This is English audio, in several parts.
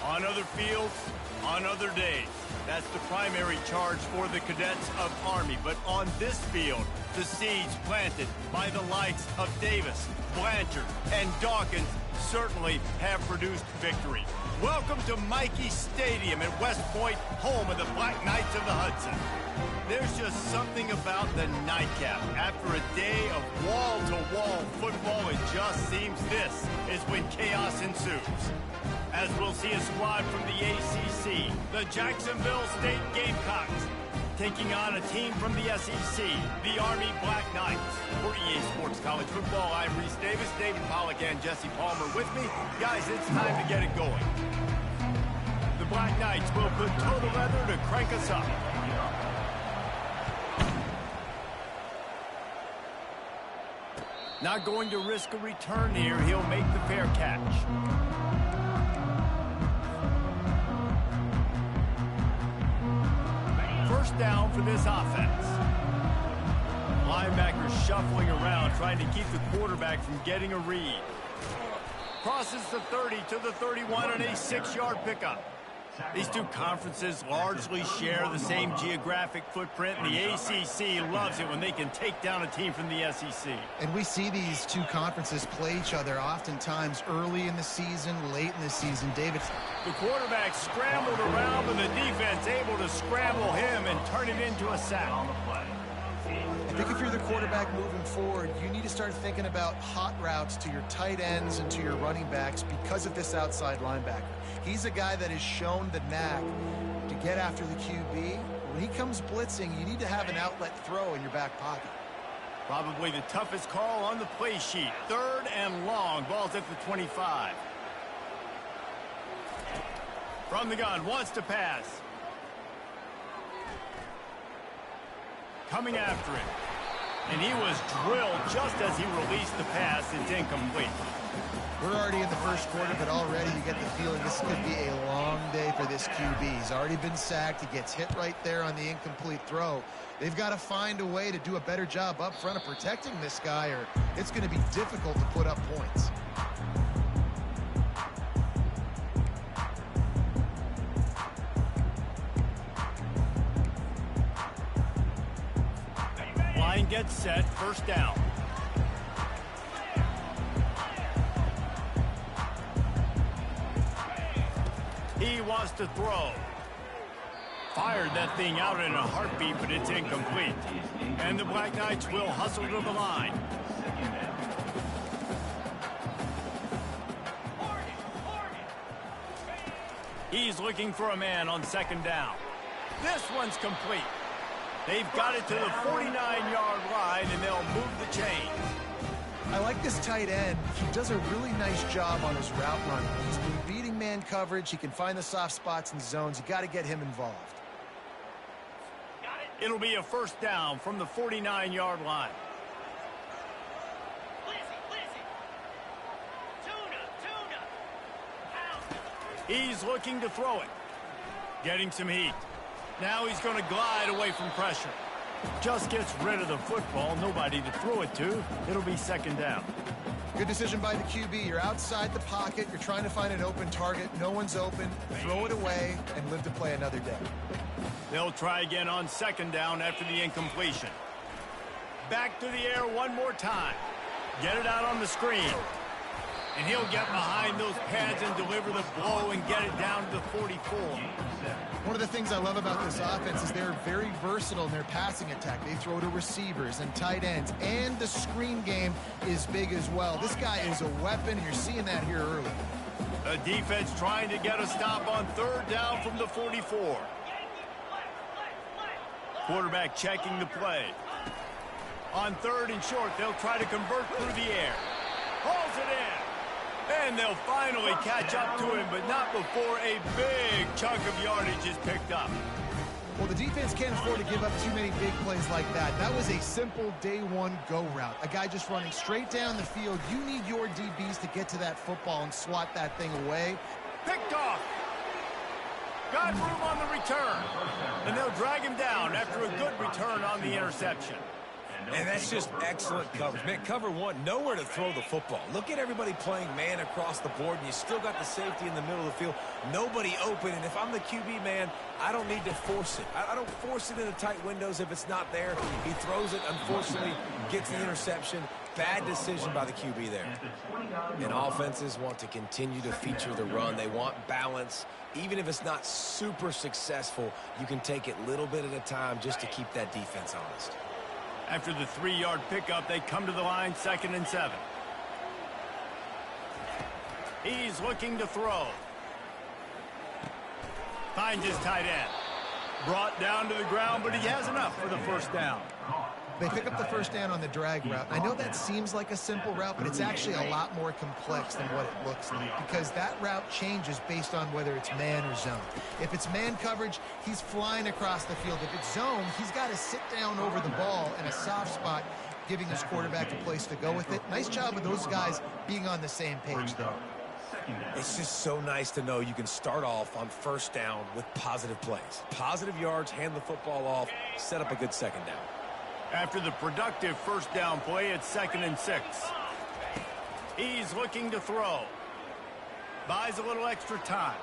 On other fields, on other days. That's the primary charge for the cadets of Army. But on this field, the seeds planted by the likes of Davis, Blanchard, and Dawkins certainly have produced victory. Welcome to Michie Stadium at West Point, home of the Black Knights of the Hudson. There's just something about the nightcap. After a day of wall-to-wall football, it just seems this is when chaos ensues. As we'll see a squad from the ACC, the Jacksonville State Gamecocks, taking on a team from the SEC, the Army Black Knights. For EA Sports College Football, I'm Reese Davis, David Pollack, and Jesse Palmer with me. Guys, it's time to get it going. The Black Knights will put toe to leather to crank us up. Not going to risk a return here. He'll make the fair catch. First down for this offense. Linebackers shuffling around, trying to keep the quarterback from getting a read. Crosses the 30 to the 31 on a 6-yard pickup. These two conferences largely share the same geographic footprint, and the ACC loves it when they can take down a team from the SEC. And we see these two conferences play each other oftentimes early in the season, late in the season. David. The quarterback scrambled around, but the defense able to scramble him and turn it into a sack. I think if you're the quarterback moving forward, you need to start thinking about hot routes to your tight ends and to your running backs because of this outside linebacker. He's a guy that has shown the knack to get after the QB. When he comes blitzing, you need to have an outlet throw in your back pocket. Probably the toughest call on the play sheet. 3rd and long. Ball's at the 25. From the gun, wants to pass. Coming after him. And he was drilled just as he released the pass. It's incomplete. We're already in the first quarter, but already you get the feeling this could be a long day for this QB. He's already been sacked. He gets hit right there on the incomplete throw. They've got to find a way to do a better job up front of protecting this guy, or it's going to be difficult to put up points. Line gets set, first down. He wants to throw. Fired that thing out in a heartbeat, but it's incomplete. And the Black Knights will hustle to the line. He's looking for a man on 2nd down. This one's complete. They've got it to the 49-yard line, and they'll move the chains. I like this tight end. He does a really nice job on his route run. He's been beating man coverage. He can find the soft spots and zones. You got to get him involved. It'll be a first down from the 49-yard line. He's looking to throw it. Getting some heat. Now he's going to glide away from pressure. Just gets rid of the football. Nobody to throw it to. It'll be 2nd down. Good decision by the QB. You're outside the pocket. You're trying to find an open target. No one's open. Throw it away and live to play another day. They'll try again on 2nd down after the incompletion. Back to the air one more time. Get it out on the screen. And he'll get behind those pads and deliver the blow and get it down to the 44. One of the things I love about this offense is they're very versatile in their passing attack. They throw to receivers and tight ends, and the screen game is big as well. This guy is a weapon, and you're seeing that here early. The defense trying to get a stop on 3rd down from the 44. Quarterback checking the play. On 3rd and short, they'll try to convert through the air. Hauls it in. And they'll finally catch up to him, but not before a big chunk of yardage is picked up. Well, the defense can't afford to give up too many big plays like that. That was a simple day one go route. A guy just running straight down the field. You need your DBs to get to that football and swat that thing away. Picked off. Got room on the return. And they'll drag him down after a good return on the interception. And that's just excellent coverage. Man, cover one, nowhere to throw the football. Look at everybody playing man across the board, and you still got the safety in the middle of the field. Nobody open, and if I'm the QB, man, I don't need to force it. I don't force it into tight windows if it's not there. He throws it, unfortunately, gets the interception. Bad decision by the QB there. And offenses want to continue to feature the run. They want balance. Even if it's not super successful, you can take it little bit at a time just to keep that defense honest. After the 3-yard pickup, they come to the line, 2nd and 7. He's looking to throw. Finds his tight end. Brought down to the ground, but he has enough for the first down. They pick up the first down on the drag route. I know that seems like a simple route, but it's actually a lot more complex than what it looks like because that route changes based on whether it's man or zone. If it's man coverage, he's flying across the field. If it's zone, he's got to sit down over the ball in a soft spot, giving his quarterback a place to go with it. Nice job of those guys being on the same page, though. It's just so nice to know you can start off on first down with positive plays. Positive yards, hand the football off, set up a good second down. After the productive first down play, it's 2nd and 6. He's looking to throw. Buys a little extra time.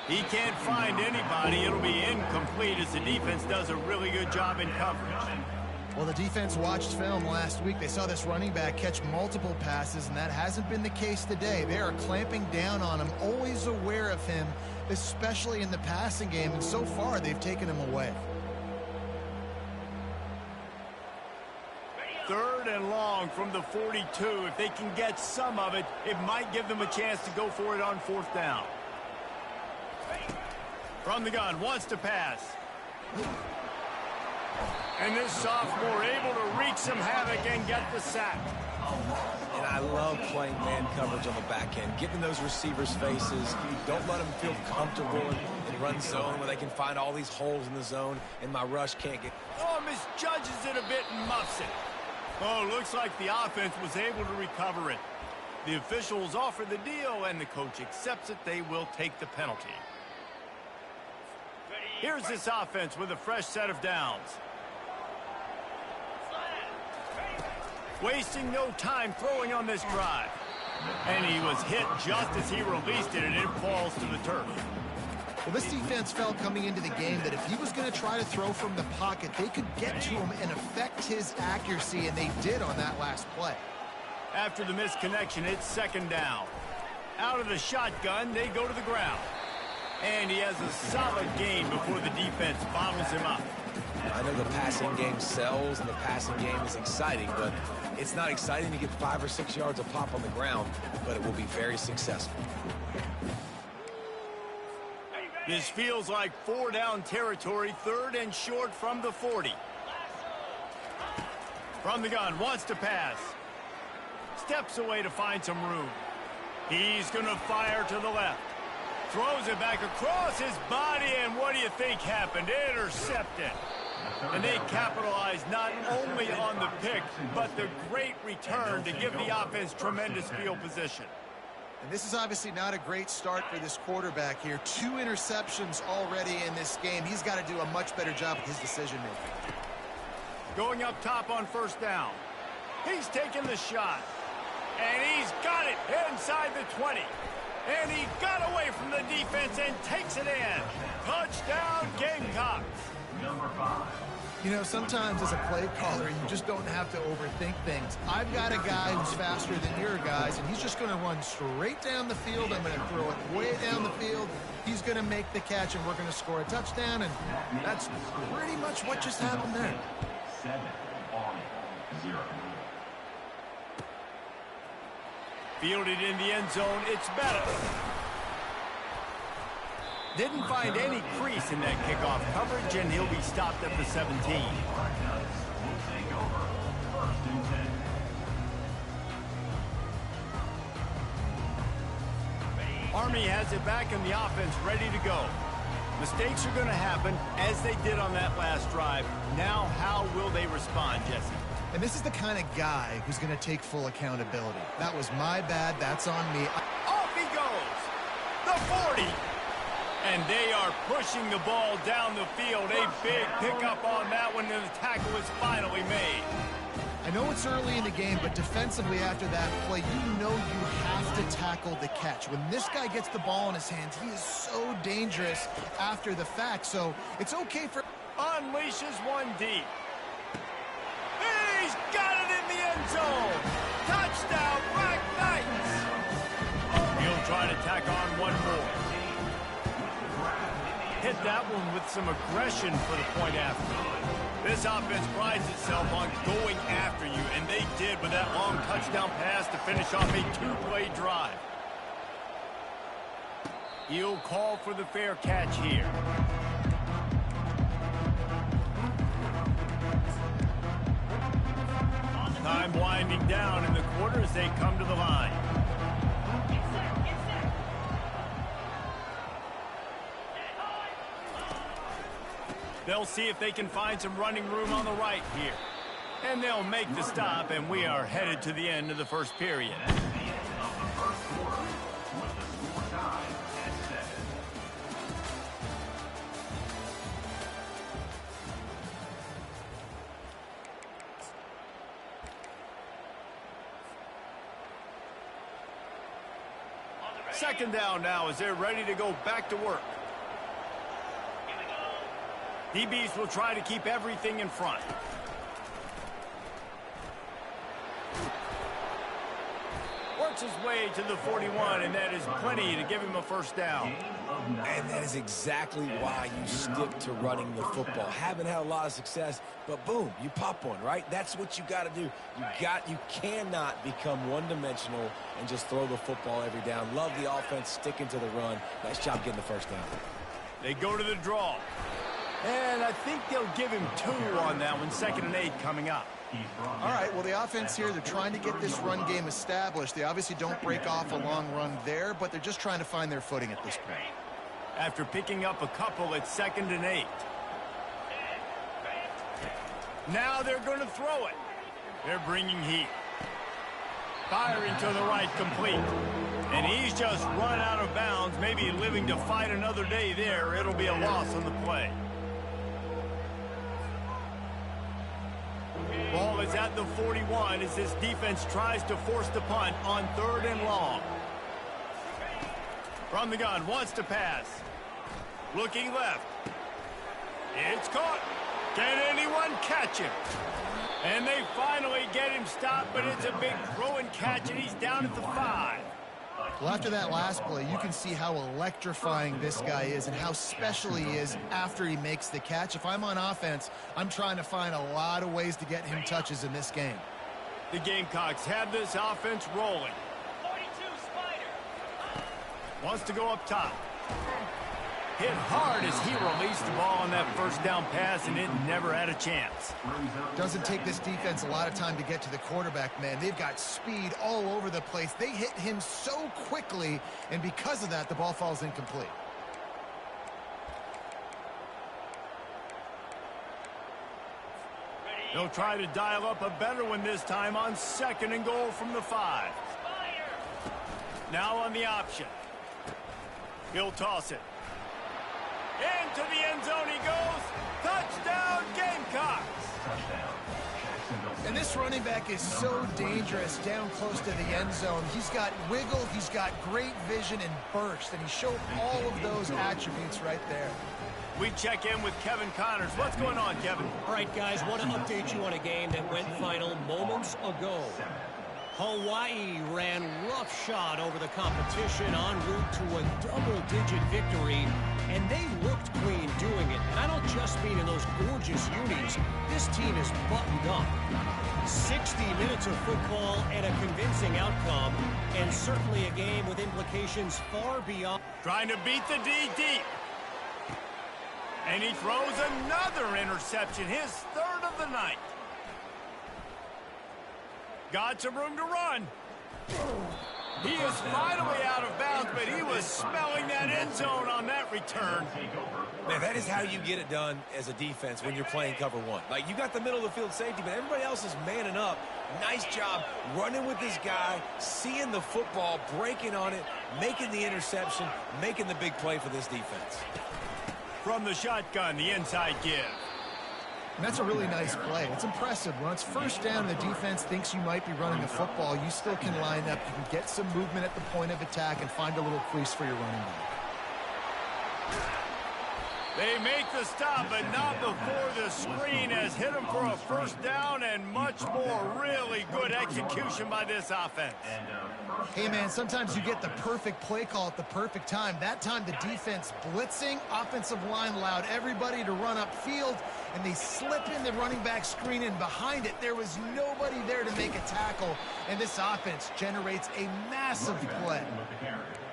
He can't find anybody. It'll be incomplete as the defense does a really good job in coverage. Well, the defense watched film last week. They saw this running back catch multiple passes, and that hasn't been the case today. They are clamping down on him, always aware of him, especially in the passing game, and so far they've taken him away. 3rd and long from the 42. If they can get some of it, it might give them a chance to go for it on 4th down. From the gun, wants to pass. And this sophomore able to wreak some havoc and get the sack. And I love playing man coverage on the back end, getting those receivers' faces. Don't let them feel comfortable in run zone where they can find all these holes in the zone, and my rush can't get. Oh, misjudges it a bit and muffs it. Oh, looks like the offense was able to recover it. The officials offer the deal, and the coach accepts it. They will take the penalty. Here's this offense with a fresh set of downs. Wasting no time throwing on this drive. And he was hit just as he released it, and it falls to the turf. Well, this defense felt coming into the game that if he was going to try to throw from the pocket, they could get to him and affect his accuracy, and they did on that last play. After the misconnection, it's 2nd down. Out of the shotgun, they go to the ground. And he has a solid gain before the defense bottles him up. I know the passing game sells and the passing game is exciting, but it's not exciting to get 5 or 6 yards of pop on the ground, but it will be very successful. This feels like 4-down territory, 3rd and short from the 40. From the gun, wants to pass. Steps away to find some room. He's going to fire to the left. Throws it back across his body, and what do you think happened? Intercepted. And they capitalized not only on the pick, but the great return to give the offense tremendous field position. And this is obviously not a great start for this quarterback here. 2 interceptions already in this game. He's got to do a much better job with his decision-making. Going up top on 1st down. He's taking the shot. And he's got it inside the 20. And he got away from the defense and takes it in. Touchdown, Gamecocks. Number 5. You know, sometimes as a play caller, you just don't have to overthink things. I've got a guy who's faster than your guys, and he's just going to run straight down the field. I'm going to throw it way down the field. He's going to make the catch, and we're going to score a touchdown, and that's pretty much what just happened there. 7 on 0. Fielded in the end zone, it's better. Didn't find any crease in that kickoff coverage, and he'll be stopped at the 17. Army has it back in the offense, ready to go. Mistakes are going to happen, as they did on that last drive. Now, how will they respond, Jesse? And this is the kind of guy who's going to take full accountability. That was my bad. That's on me. Off he goes. The 40. And they are pushing the ball down the field. A big pickup on that one, and the tackle is finally made. I know it's early in the game, but defensively after that play, you know you have to tackle the catch. When this guy gets the ball in his hands, he is so dangerous after the fact. So it's okay for... Unleashes one deep. He's got it in the end zone. Touchdown, Black Knights. He'll try to tack on one more. Hit that one with some aggression for the point after. This offense prides itself on going after you, and they did with that long touchdown pass to finish off a two-play drive. He'll call for the fair catch here. Time winding down in the quarter as they come to the line. They'll see if they can find some running room on the right here. And they'll make the stop, and we are headed to the end of the first period. Second down now as they're ready to go back to work. DBs will try to keep everything in front. Works his way to the 41, and that is plenty to give him a first down. And that is exactly why you stick to running the football. Haven't had a lot of success, but boom, you pop one, right? That's what you got to do. You cannot become one-dimensional and just throw the football every down. Love the offense sticking to the run. Nice job getting the first down. They go to the draw. And I think they'll give him 2 on that one. 2nd and 8 coming up. All right, well, the offense here, they're trying to get this run game established. They obviously don't break off a long run there, but they're just trying to find their footing at this point. After picking up a couple, it's 2nd and 8. Now they're going to throw it. They're bringing heat. Firing to the right, complete. And he's just run out of bounds, maybe living to fight another day there. It'll be a loss on the play. Ball is at the 41 as this defense tries to force the punt on 3rd and long. From the gun, wants to pass. Looking left. It's caught. Can anyone catch him? And they finally get him stopped, but it's a big throw and catch, and he's down at the 5. Well, after that last play, you can see how electrifying this guy is and how special he is after he makes the catch. If I'm on offense, I'm trying to find a lot of ways to get him touches in this game. The Gamecocks have this offense rolling. 42 Spider. Wants to go up top. Hit hard as he released the ball on that first down pass, and it never had a chance. Doesn't take this defense a lot of time to get to the quarterback, man. They've got speed all over the place. They hit him so quickly, and because of that, the ball falls incomplete. They'll try to dial up a better one this time on 2nd and goal from the 5. Now on the option. He'll toss it. Into the end zone he goes. Touchdown, Gamecocks. And this running back is so dangerous down close to the end zone. He's got wiggle, he's got great vision and burst, and he showed all of those attributes right there. We check in with Kevin Connors. What's going on, Kevin? All right, guys, want to update you on a game that went final moments ago. Hawaii ran roughshod over the competition en route to a double-digit victory, and they looked clean doing it. And I don't just mean in those gorgeous unis. This team is buttoned up. 60 minutes of football and a convincing outcome, and certainly a game with implications far beyond. Trying to beat the D deep. And he throws another interception, his 3rd of the night. Got some room to run. He is finally out of bounds, but he was smelling that end zone on that return. Man, that is how you get it done as a defense when you're playing cover one. Like, you got the middle of the field safety, but everybody else is manning up. Nice job running with this guy, seeing the football, breaking on it, making the interception, making the big play for this defense. From the shotgun, the inside give. And that's a really nice play. It's impressive. When it's first down and the defense thinks you might be running the football, you still can line up. You can get some movement at the point of attack and find a little crease for your running back. They make the stop, but not before the screen has hit them for a first down and much more. Really good execution by this offense. Hey, man, sometimes you get the perfect play call at the perfect time. That time, the defense blitzing, offensive line allowed everybody to run upfield, and they slip in the running back screen, and behind it, there was nobody there to make a tackle, and this offense generates a massive play.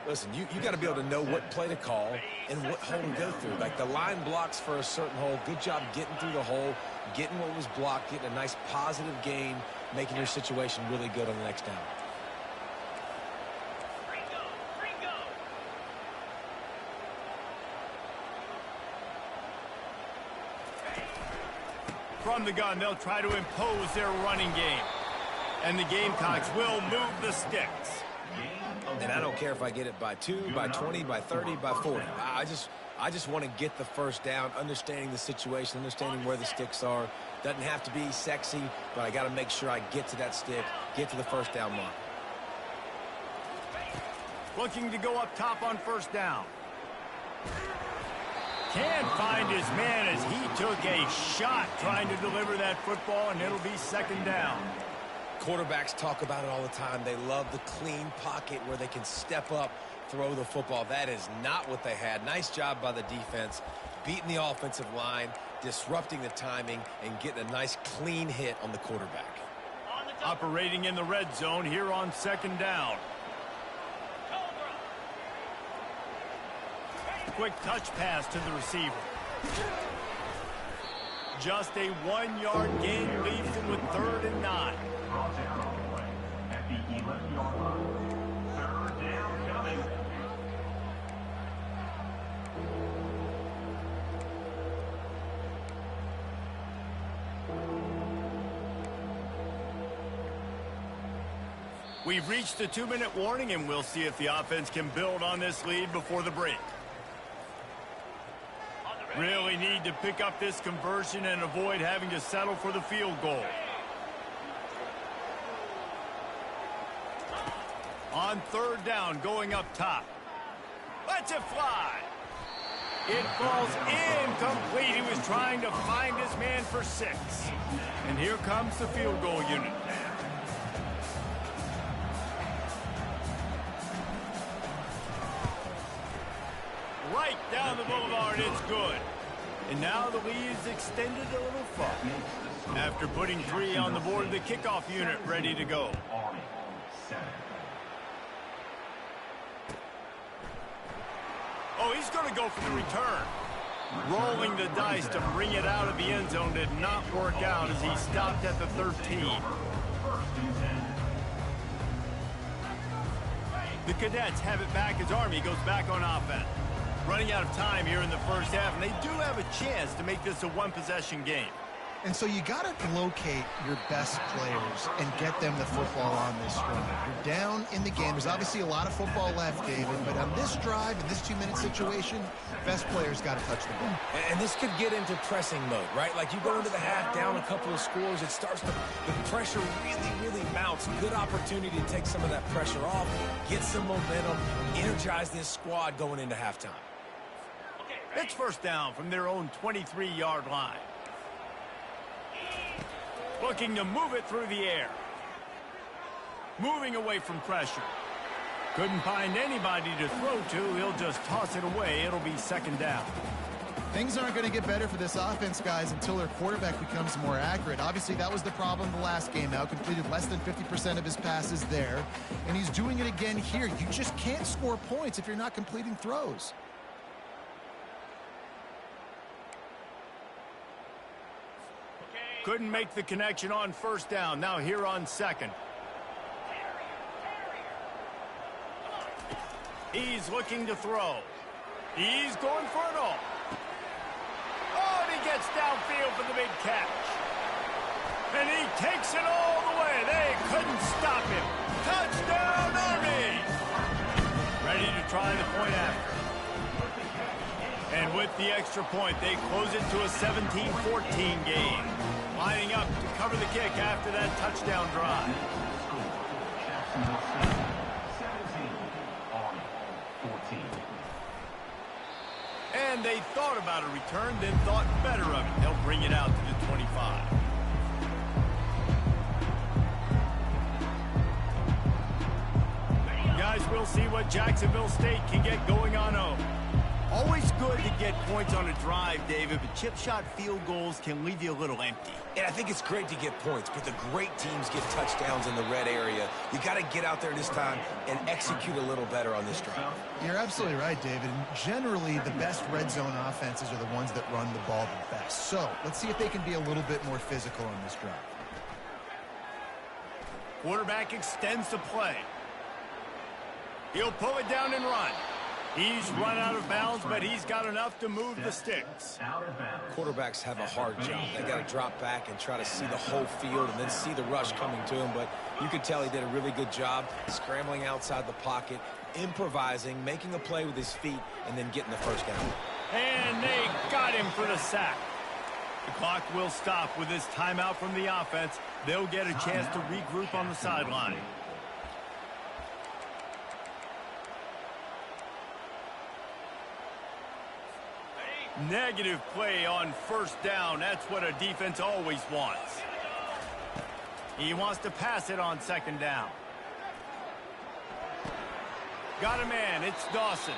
Listen, you got to be able to know what play to call and what hole to go through. Like, the line blocks for a certain hole. Good job getting through the hole, getting what was blocked, getting a nice positive gain, making your situation really good on the next down. From the gun, they'll try to impose their running game. And the Gamecocks will move the sticks. And I don't care if I get it by 2, by 20, by 30, by 40. I just want to get the first down, understanding the situation, understanding where the sticks are. Doesn't have to be sexy, but I got to make sure I get to that stick, get to the first down mark. Looking to go up top on first down. Can't find his man as he took a shot trying to deliver that football, and it'll be second down. Quarterbacks talk about it all the time. They love the clean pocket where they can step up, throw the football. That is not what they had. Nice job by the defense, beating the offensive line, disrupting the timing, and getting a nice clean hit on the quarterback. Operating in the red zone here on second down. Quick touch pass to the receiver. Just a 1-yard gain leaves him with 3rd and 9. At the 11-yard line. 3rd down coming. We've reached the 2-minute warning, and we'll see if the offense can build on this lead before the break. Really need to pick up this conversion and avoid having to settle for the field goal. On 3rd down, going up top. Lets it fly. It falls incomplete. He was trying to find his man for 6. And here comes the field goal unit. Right down the boulevard, it's good. And now the lead is extended a little far. After putting 3 on the board, the kickoff unit ready to go. Oh, he's going to go for the return. Rolling the dice to bring it out of the end zone did not work out as he stopped at the 13. The Cadets have it back as Army goes back on offense. Running out of time here in the first half, and they do have a chance to make this a 1-possession game. And so you got to locate your best players and get them the football on this drive. You're down in the game. There's obviously a lot of football left, David, but on this drive, in this 2-minute situation, best players got to touch the ball. And this could get into pressing mode, right? Like, you go into the half down a couple of scores, it starts to, the pressure really mounts. Good opportunity to take some of that pressure off, get some momentum, energize this squad going into halftime. It's first down from their own 23-yard line. Looking to move it through the air. Moving away from pressure. Couldn't find anybody to throw to. He'll just toss it away. It'll be second down. Things aren't going to get better for this offense, guys, until their quarterback becomes more accurate. Obviously, that was the problem the last game now. Completed less than 50% of his passes there. And he's doing it again here. You just can't score points if you're not completing throws. Couldn't make the connection on first down. Now here on second. He's looking to throw. He's going for it all. Oh, and he gets downfield for the big catch. And he takes it all the way. They couldn't stop him. Touchdown, Army! Ready to try the point after. And with the extra point, they close it to a 17-14 game. Lining up to cover the kick after that touchdown drive. And they thought about a return, then thought better of it. They'll bring it out to the 25. Guys, we'll see what Jacksonville State can get going on home. Always good to get points on a drive, David, but chip shot field goals can leave you a little empty. And I think it's great to get points, but the great teams get touchdowns in the red area. You got to get out there this time and execute a little better on this drive. You're absolutely right, David. And generally, the best red zone offenses are the ones that run the ball the best. So let's see if they can be a little bit more physical on this drive. Quarterback extends the play. He'll pull it down and run. He's run out of bounds, but he's got enough to move the sticks. Quarterbacks have a hard job. They got to drop back and try to see the whole field and then see the rush coming to him. But you could tell he did a really good job scrambling outside the pocket, improvising, making a play with his feet, and then getting the first down. And they got him for the sack. The clock will stop with this timeout from the offense. They'll get a chance to regroup on the sideline. Negative play on first down. That's what a defense always wants. He wants to pass it on second down. Got a man. It's Dawson.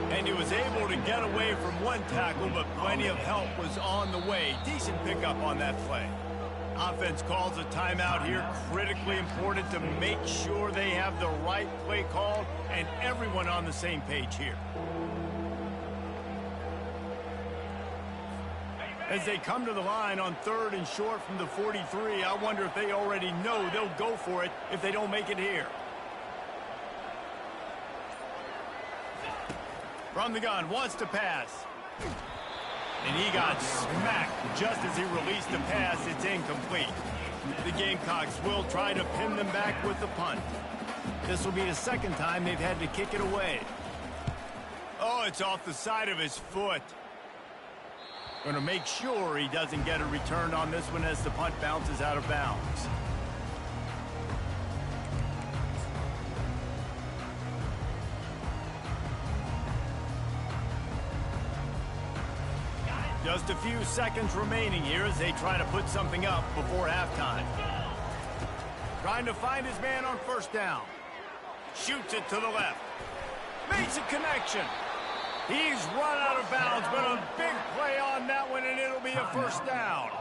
And he was able to get away from one tackle, but plenty of help was on the way. Decent pickup on that play. Offense calls a timeout here. Critically important to make sure they have the right play called and everyone on the same page here. As they come to the line on 3rd and short from the 43, I wonder if they already know they'll go for it if they don't make it here. From the gun, wants to pass. And he got smacked just as he released the pass. It's incomplete. The Gamecocks will try to pin them back with the punt. This will be the second time they've had to kick it away. Oh, it's off the side of his foot. Going to make sure he doesn't get a return on this one as the punt bounces out of bounds. Just a few seconds remaining here as they try to put something up before halftime. Trying to find his man on first down. Shoots it to the left. Makes a connection. He's run out of bounds, but a big play on that one, and it'll be a first down.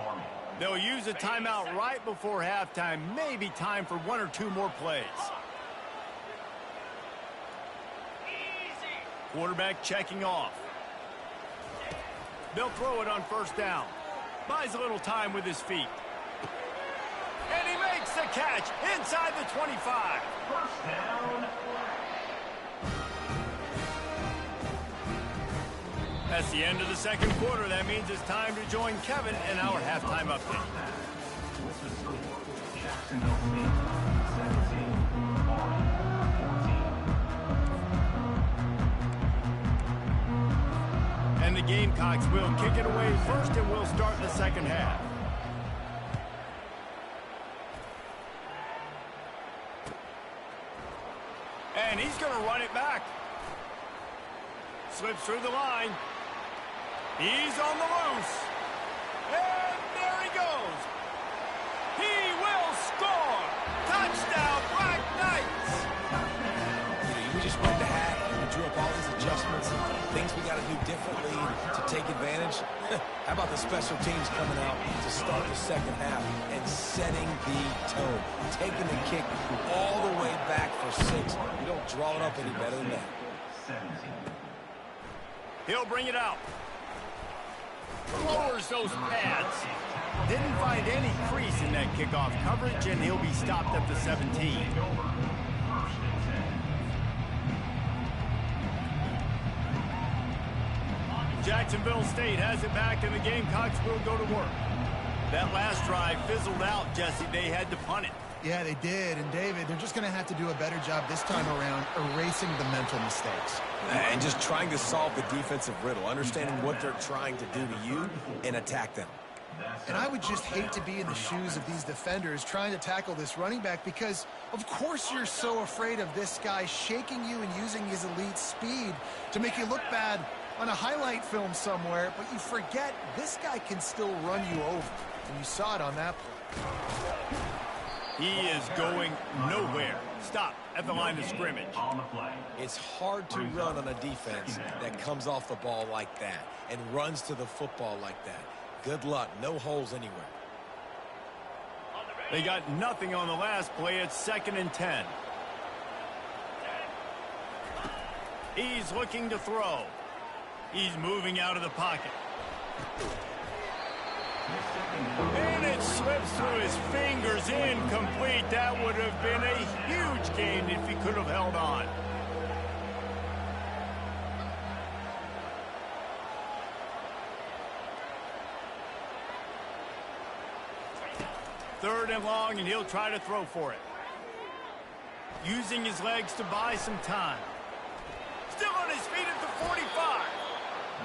They'll use a timeout right before halftime. Maybe time for one or two more plays. Quarterback checking off. They'll throw it on first down. Buys a little time with his feet. And he makes the catch inside the 25. First down. That's the end of the second quarter. That means it's time to join Kevin in our halftime update. What's the score? Jacksonville State 17, Army 14. And the Gamecocks will kick it away first, and we'll start the second half. And he's going to run it back. Slips through the line. He's on the loose. And there he goes. He will score. Touchdown, Black Knights. We just went to half. We drew up all these adjustments and things we got to do differently to take advantage. How about the special teams coming out to start the second half and setting the tone, taking the kick all the way back for 6. You don't draw it up any better than that. 17. He'll bring it out. Lowers those pads. Didn't find any crease in that kickoff coverage, and he'll be stopped at the 17. Jacksonville State has it back, and the Gamecocks will go to work. That last drive fizzled out, Jesse. They had to punt it. Yeah, they did. And, David, they're just going to have to do a better job this time around erasing the mental mistakes. And just trying to solve the defensive riddle, understanding what they're trying to do to you and attack them. And I would just hate to be in the shoes of these defenders trying to tackle this running back because, of course, you're so afraid of this guy shaking you and using his elite speed to make you look bad on a highlight film somewhere, but you forget this guy can still run you over. And you saw it on that play. He is going nowhere. Stop at the line of scrimmage. On the play. It's hard to run on a defense that comes off the ball like that and runs to the football like that. Good luck. No holes anywhere. They got nothing on the last play. It's 2nd and 10. He's looking to throw. He's moving out of the pocket. And it slips through his fingers, incomplete. That would have been a huge gain if he could have held on. Third and long, and he'll try to throw for it. Using his legs to buy some time. Still on his feet at the 45.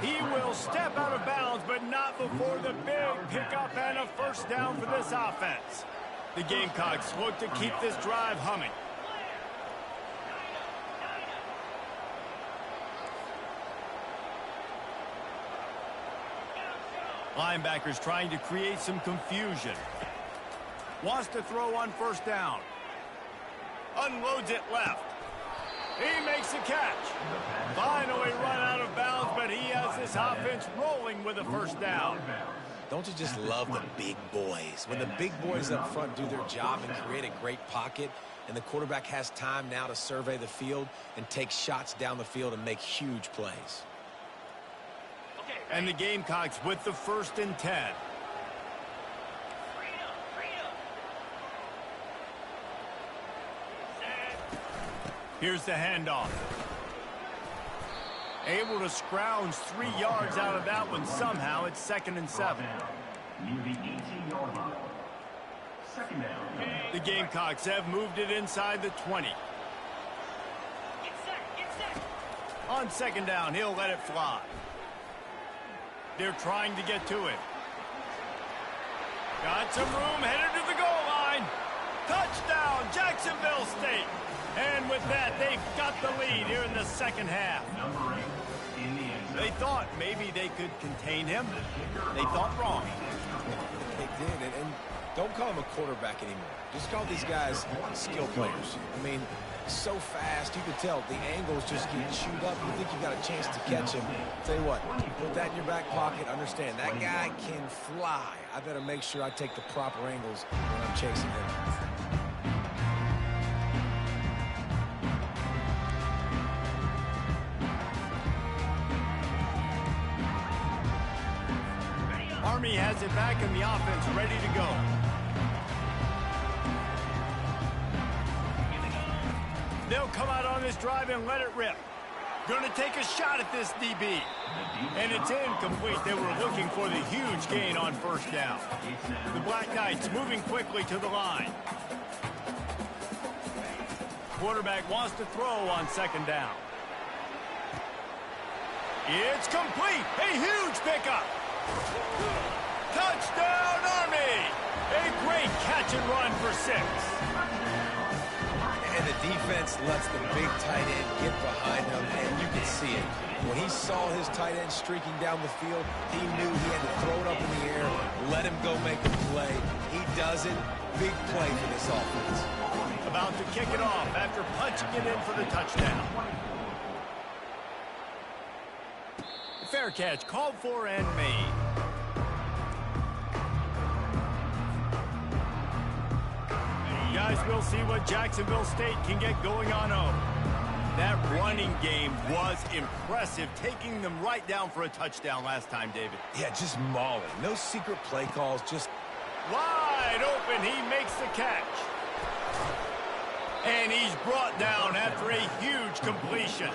He will step out of bounds, but not before the big pickup and a first down for this offense. The Gamecocks look to keep this drive humming. Linebackers trying to create some confusion. Wants to throw on first down. Unloads it left. He makes the catch. Finally run out of bounds, but he has this offense rolling with a first down. Don't you just love the big boys? When the big boys up front do their job and create a great pocket, and the quarterback has time now to survey the field and take shots down the field and make huge plays. And the Gamecocks with the 1st and 10. Here's the handoff. Able to scrounge 3 yards out of that one somehow. It's 2nd and 7. Near the 18-yard line. 2nd down. The Gamecocks have moved it inside the 20. On 2nd down, he'll let it fly. They're trying to get to it. Got some room, headed to the goal line. Touchdown, Jacksonville State. And with that, they've got the lead here in the second half. Number 8 in the end zone. They thought maybe they could contain him. They thought wrong. They did, and don't call him a quarterback anymore. Just call these guys skill players. I mean, so fast, you can tell the angles just get chewed up. You think you got a chance to catch him. Tell you what, put that in your back pocket. Understand, that guy can fly. I better make sure I take the proper angles when I'm chasing him. Army has it back and the offense ready to go. They'll come out on this drive and let it rip. Going to take a shot at this DB. And it's incomplete. They were looking for the huge gain on first down. The Black Knights moving quickly to the line. Quarterback wants to throw on 2nd down. It's complete. A huge pickup. Touchdown, Army! A great catch and run for 6. And the defense lets the big tight end get behind him, and you can see it. When he saw his tight end streaking down the field, he knew he had to throw it up in the air, let him go make a play. He does it. Big play for this offense. About to kick it off after punching it in for the touchdown. Fair catch called for and made. Guys, we'll see what Jacksonville State can get going on home. That running game was impressive, taking them right down for a touchdown last time, David. Yeah, just mauling. No secret play calls, just... Wide open, he makes the catch. And he's brought down after a huge completion.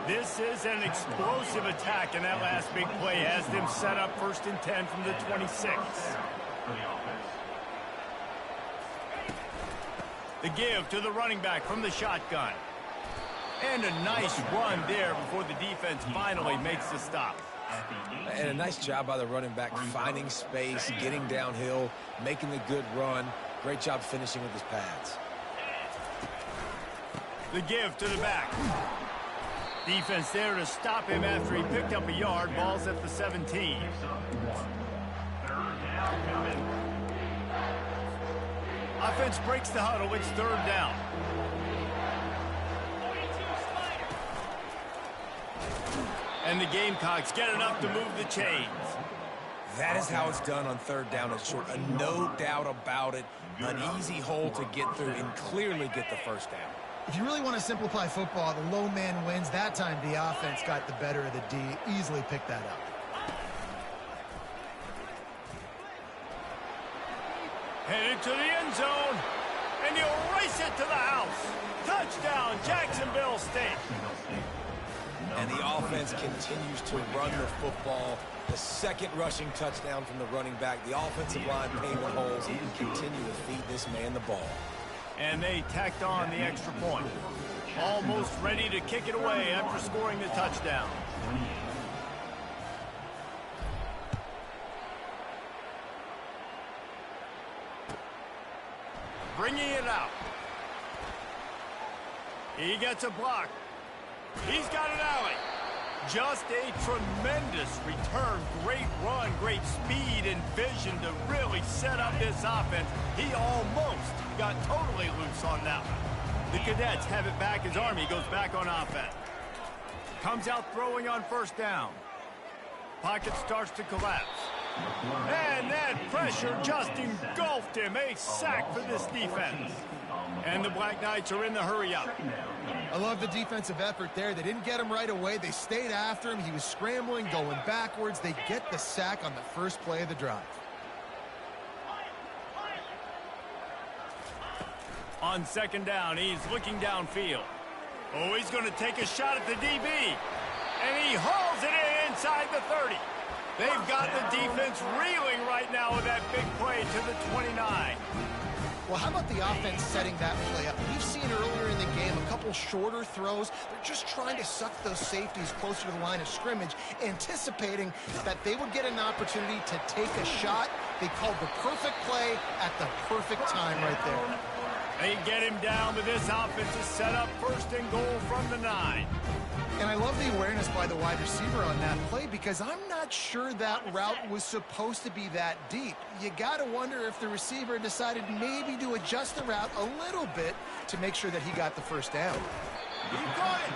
This is an explosive attack, and that last big play has them set up 1st and 10 from the 26. The give to the running back from the shotgun. And a nice run there before the defense finally makes the stop. And a nice job by the running back, finding space, getting downhill, making the good run. Great job finishing with his pads. The give to the back. Defense there to stop him after he picked up a yard. Ball's at the 17. Offense breaks the huddle. It's 3rd down. And the Gamecocks get enough to move the chains. That is how it's done on 3rd down and short. No doubt about it. An easy hole to get through and clearly get the 1st down. If you really want to simplify football, the low man wins. That time the offense got the better of the D. Easily picked that up. Headed to the end zone. And he'll race it to the house. Touchdown, Jacksonville State. And the offense continues to run the football. The 2nd rushing touchdown from the running back. The offensive line paving holes. He can continue to feed this man the ball. And they tacked on the extra point. Almost ready to kick it away after scoring the touchdown. Bringing it out. He gets a block. He's got an alley. Just a tremendous return. Great run, great speed and vision to really set up this offense. He almost got totally loose on that one. The Cadets have it back as Army goes back on offense. Comes out throwing on 1st down. Pocket starts to collapse. And that pressure just engulfed him. A sack for this defense. And the Black Knights are in the hurry-up. I love the defensive effort there. They didn't get him right away. They stayed after him. He was scrambling, going backwards. They get the sack on the 1st play of the drive. On 2nd down, he's looking downfield. Oh, he's going to take a shot at the DB. And he hauls it in inside the 30. They've got the defense reeling right now with that big play to the 29. Well, how about the offense setting that play up? We've seen earlier in the game a couple shorter throws. They're just trying to suck those safeties closer to the line of scrimmage, anticipating that they would get an opportunity to take a shot. They called the perfect play at the perfect time right there. They get him down, but this offense is set up 1st and goal from the 9. And I love the awareness by the wide receiver on that play because I'm not sure that route was supposed to be that deep. You got to wonder if the receiver decided maybe to adjust the route a little bit to make sure that he got the 1st down. He got it.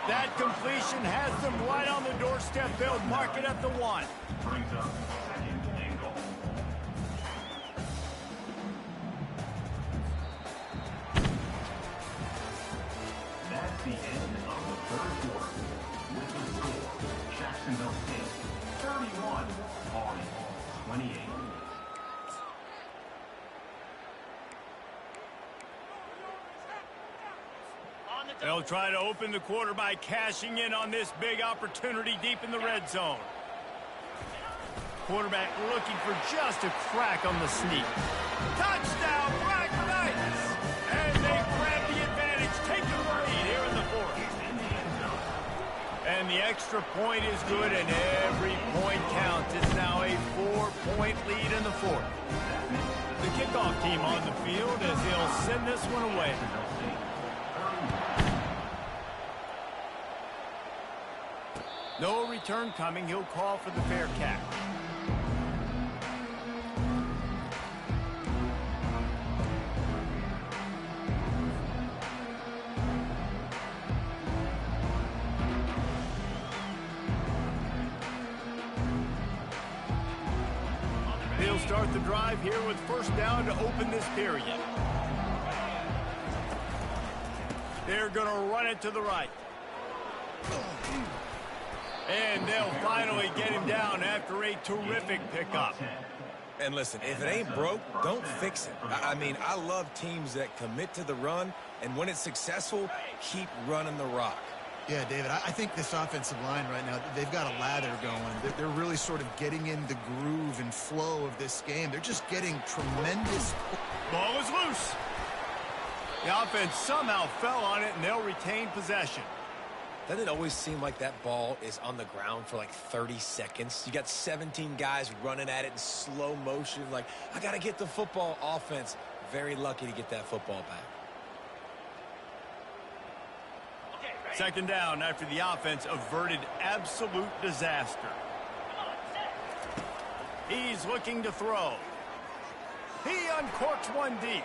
That completion has them right on the doorstep. They'll mark it at the 1. Brings up 2nd and goal. That's the end of the 3rd quarter. With the score, Jacksonville State 31, Army 28. They'll try to open the quarter by cashing in on this big opportunity deep in the red zone. Quarterback looking for just a crack on the sneak. Touchdown, Black Knights! And they grab the advantage, taking the lead here in the 4th. And the extra point is good, and every point counts. It's now a 4-point lead in the 4th. The kickoff team on the field as they'll send this one away. No return coming. He'll call for the fair catch. They'll start the drive here with 1st down to open this period. They're going to run it to the right. And they'll finally get him down after a terrific pickup. And listen, if it ain't broke, don't fix it. I mean, I love teams that commit to the run, and when it's successful, keep running the rock. Yeah, David, I think this offensive line right now, they've got a lather going. They're really sort of getting in the groove and flow of this game. They're just getting tremendous. Ball is loose. The offense somehow fell on it, and they'll retain possession. Doesn't it always seem like that ball is on the ground for like 30 seconds? You got 17 guys running at it in slow motion. Like, I got to get the football. Offense, very lucky to get that football back. Second down after the offense averted absolute disaster. He's looking to throw. He uncorks one deep.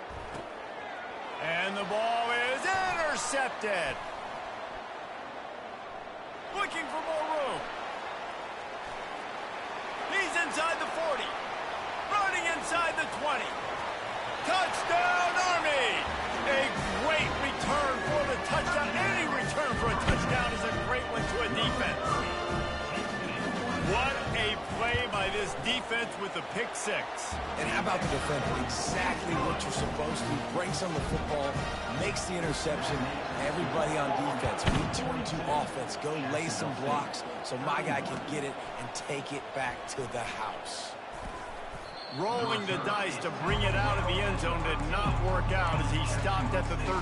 And the ball is intercepted. Looking for more room. He's inside the 40. Running inside the 20. Touchdown, Army! A great return for the touchdown. Any return for a touchdown is a great one to a defense. What a play by this defense with the pick six. And how about the defender? Exactly what you're supposed to. Breaks on the football, makes the interception. Everybody on defense, we turn to offense. Go lay some blocks so my guy can get it and take it back to the house. Rolling the dice to bring it out of the end zone did not work out as he stopped at the 13.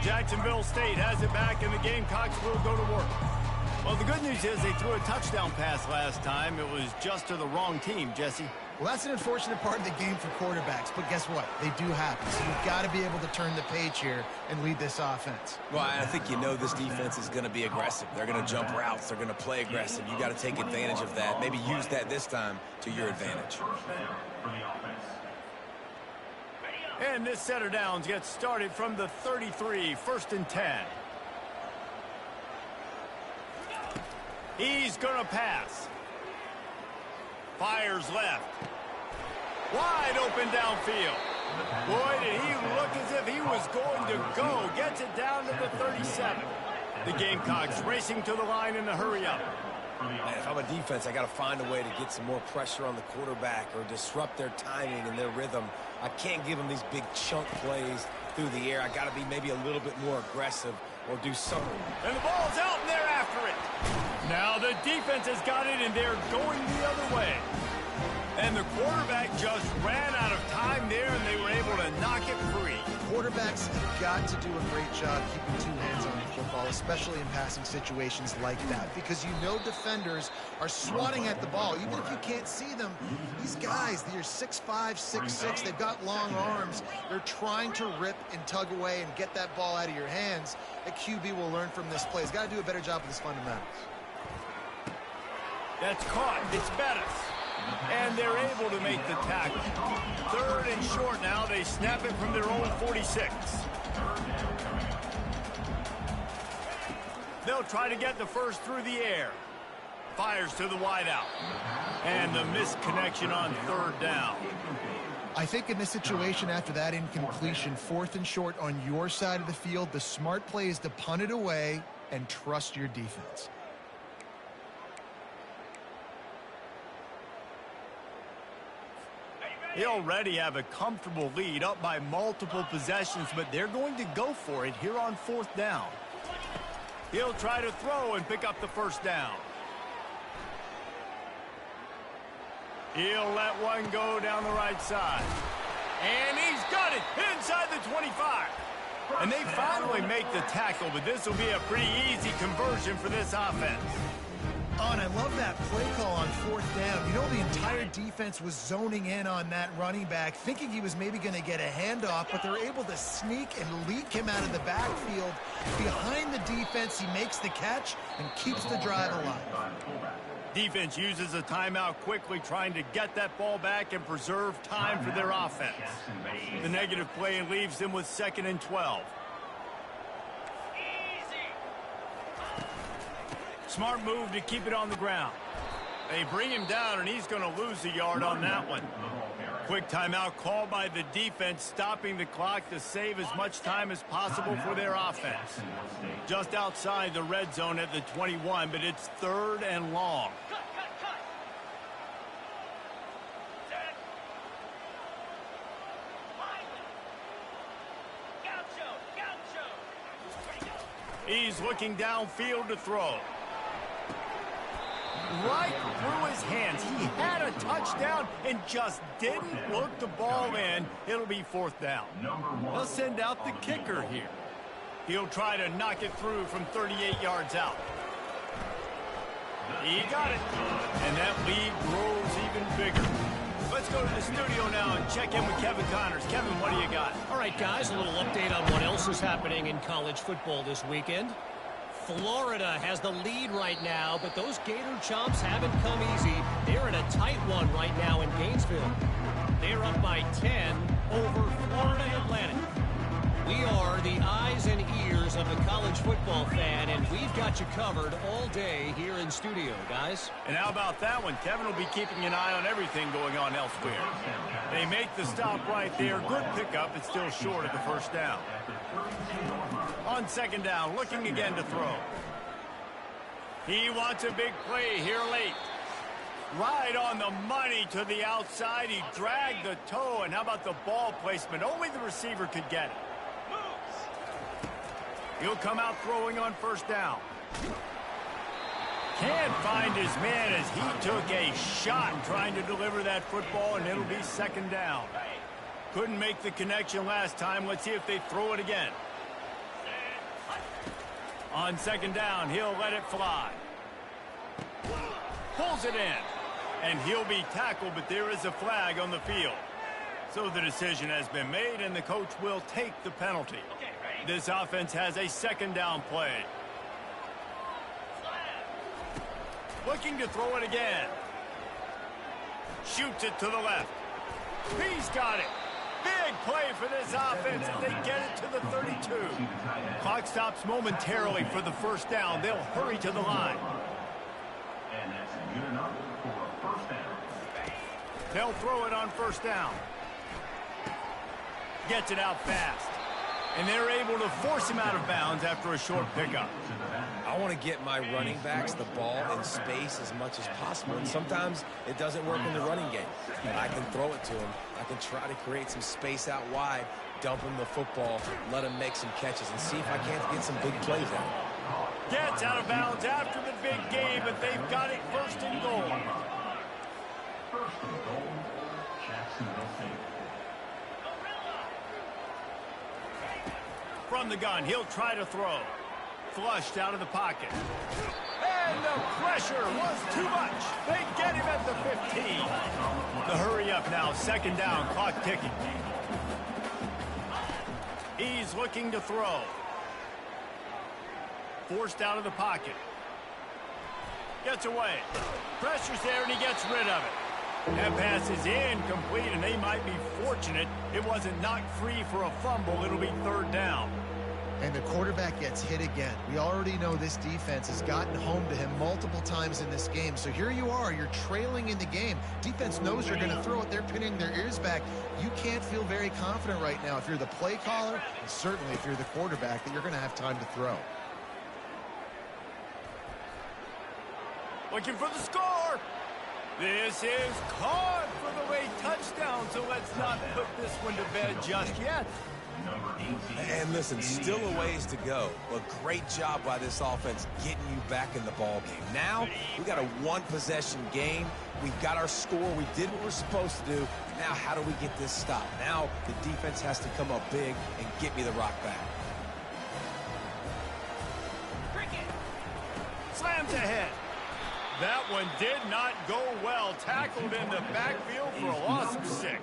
Jacksonville State has it back, and the Gamecocks will go to work. Well, the good news is they threw a touchdown pass last time. It was just to the wrong team, Jesse. Well, that's an unfortunate part of the game for quarterbacks, but guess what? They do happen. So you've got to be able to turn the page here and lead this offense. Well, I think you know this defense is going to be aggressive. They're going to jump routes. They're going to play aggressive. You got to take advantage of that. Maybe use that this time to your advantage. And this set of downs gets started from the 33, 1st and 10. He's going to pass. Fires left. Wide open downfield. Boy, did he look as if he was going to go. Gets it down to the 37. The Gamecocks racing to the line in a hurry up. And if I'm a defense, I got to find a way to get some more pressure on the quarterback or disrupt their timing and their rhythm. I can't give them these big chunk plays through the air. I got to be maybe a little bit more aggressive or do something. And the ball's out, and they're after it. Now the defense has got it, and they're going the other way. And the quarterback just ran out of time there, and they were able to knock it free. Quarterbacks have got to do a great job keeping two hands on the football, especially in passing situations like that, because you know defenders are swatting at the ball. Even if you can't see them, these guys, they're 6'5", 6'6", they've got long arms. They're trying to rip and tug away and get that ball out of your hands. The QB will learn from this play. He's got to do a better job with his fundamentals. That's caught. It's Bettis. And they're able to make the tackle. 3rd and short now. They snap it from their own 46. They'll try to get the first through the air. Fires to the wideout. And the missed connection on 3rd down. I think in this situation, after that incompletion, 4th and short on your side of the field, the smart play is to punt it away and trust your defense. They already have a comfortable lead, up by multiple possessions, but they're going to go for it here on 4th down. He'll try to throw and pick up the 1st down. He'll let one go down the right side. And he's got it inside the 25. And they finally make the tackle, but this will be a pretty easy conversion for this offense. Oh, and I love that play call on 4th down. You know, the entire defense was zoning in on that running back, thinking he was maybe going to get a handoff, but they're able to sneak and leak him out of the backfield. Behind the defense, he makes the catch and keeps the drive alive. Defense uses a timeout quickly, trying to get that ball back and preserve time for their offense. The negative play leaves them with 2nd and 12. Smart move to keep it on the ground. They bring him down, and he's going to lose a yard on that one. Quick timeout called by the defense, stopping the clock to save as much time as possible for their offense. Just outside the red zone at the 21, but it's 3rd and long. Cut. Set. Gaucho. Ready, go. He's looking downfield to throw. Right through his hands. He had a touchdown and just didn't look the ball in. It'll be 4th down. They'll send out the kicker here. He'll try to knock it through from 38 yards out. He got it. And that lead grows even bigger. Let's go to the studio now and check in with Kevin Connors. Kevin, what do you got? All right, guys, a little update on what else is happening in college football this weekend. Florida has the lead right now, but those Gator Chomps haven't come easy. They're in a tight one right now in Gainesville. They're up by 10 over Florida Atlantic. We are the eyes and ears of the college football fan, and we've got you covered all day here in studio, guys. And how about that one? Kevin will be keeping an eye on everything going on elsewhere. They make the stop right there. Good pickup. It's still short of the 1st down. On 2nd down, looking again to throw. He wants a big play here late. Right on the money to the outside. He dragged the toe, and how about the ball placement? Only the receiver could get it. He'll come out throwing on 1st down. Can't find his man as he took a shot trying to deliver that football, and it'll be 2nd down. Couldn't make the connection last time. Let's see if they throw it again. On 2nd down, he'll let it fly. Pulls it in. And he'll be tackled, but there is a flag on the field. So the decision has been made, and the coach will take the penalty. This offense has a 2nd down play. Looking to throw it again. Shoots it to the left. He's got it. Big play for this offense as they get it to the 32. Clock stops momentarily for the 1st down. They'll hurry to the line. And that's good enough for a 1st down. They'll throw it on 1st down. Gets it out fast. And they're able to force him out of bounds after a short pickup. I want to get my running backs the ball in space as much as possible. And sometimes it doesn't work in the running game. But I can throw it to him. I can try to create some space out wide, dump him the football, let him make some catches, and see if I can't get some big plays out. Gets out of bounds after the big game, but they've got it 1st and goal. 1st and goal, Jacksonville State. From the gun, he'll try to throw. Flushed out of the pocket. And the pressure was too much. They get him at the 15. The hurry up now, 2nd down, clock ticking. He's looking to throw. Forced out of the pocket. Gets away. Pressure's there, and he gets rid of it. That pass is incomplete, and they might be fortunate it wasn't knocked free for a fumble. It'll be 3rd down. And the quarterback gets hit again. We already know this defense has gotten home to him multiple times in this game. So here you are, you're trailing in the game. Defense knows you're going to throw it. They're pinning their ears back. You can't feel very confident right now if you're the play caller, and certainly if you're the quarterback, that you're going to have time to throw. Looking for the score. This is caught for the late touchdown, so let's not put this one to bed just yet. And listen, still a ways to go, but great job by this offense getting you back in the ball game. Now, we got a 1-possession game. We've got our score. We did what we're supposed to do. Now, how do we get this stopped? Now, the defense has to come up big and get me the rock back. Slams ahead. That one did not go well. Tackled in the backfield for a loss of 6.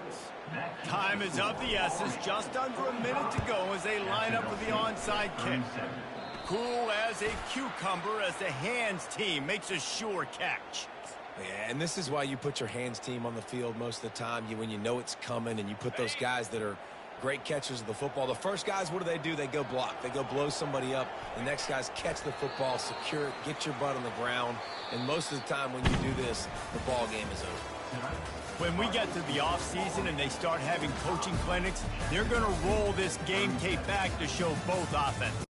Time is of the essence. Just under a minute to go as they line up for the onside kick. Cool as a cucumber as the hands team makes a sure catch. Yeah, and this is why you put your hands team on the field most of the time. When you know it's coming, and you put those guys that are great catchers of the football. The first guys, what do? They go block. They go blow somebody up. The next guys catch the football, secure it, get your butt on the ground. And most of the time when you do this, the ball game is over. When we get to the offseason and they start having coaching clinics, they're going to roll this game tape back to show both offenses.